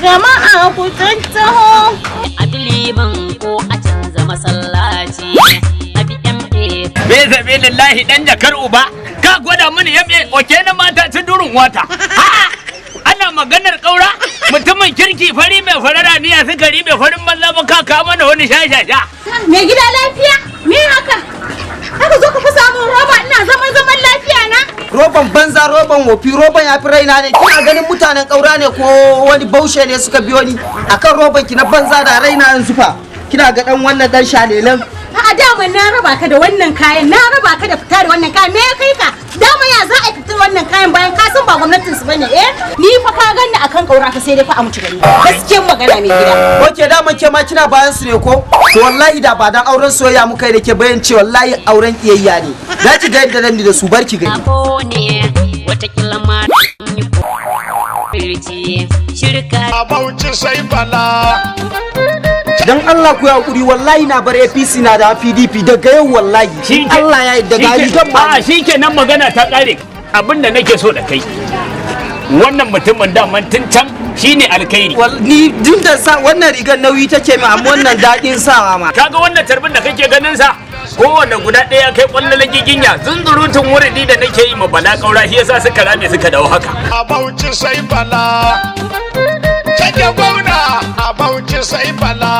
jama'a ku tattaho. A biliman ko a canza masallaci. A BMA. Bai zabe lillahi dan jakar uba. Ka gwada mini yabe oke na mata ta durin wata. Ana maganar kaura mutumin kirki fari mai farara niya sukari mai farin banza ba ka mana wani shashasha. Me gida lafiya? Me haka? Haka zo ka fi samun roba ina zaman lafiya na? Roban banza, roban wofi, roban ya fi raina ne. Kina ganin mutanen ƙaura ne ko wani baushe ne suka biyo ni akan roban ki na banza da raina yanzu fa. Kina ga dan wannan dan shalelen. A dama na raba ka da wannan kayan, na raba ka da fita da wannan kayan. Me ya kai ka? Dama ya za a fitar wannan kayan bayan ka san ba gwamnatin su bane ni fa ka ganni akan ƙaura ka sai dai fa a mutu gani. Gaskiyar magana mai gida. Oke dama ke ma kina bayan su ne ko? To wallahi da ba dan auren soyayya muka yi da ke bayan ce wallahi auren kiyayya ne. Za ki ga yadda zan da su barki gani. Sabo ne watakila ma yi shirka. A Bauchi sai bala. Dan Allah ku ya hakuri wallahi na bar APC na da PDP daga yau wallahi. Allah ya yi daga rigan ma. Shikenan magana ta kare. Abinda nake so da kai. Wannan mutumin daman tun can shine alkhairi. Ni din da sa wannan rigar nauyi take mi amma wannan dadin sawa ma. Kaga wannan tarbin da kake ganin sa kowanne guda ɗaya kai kwallon giginya zunzurutun wuridi da nake yi ma bala kaura shi yasa suka rame suka dawo haka. A Bauchi sai bala. Canja gwamna a Bauchi sai bala.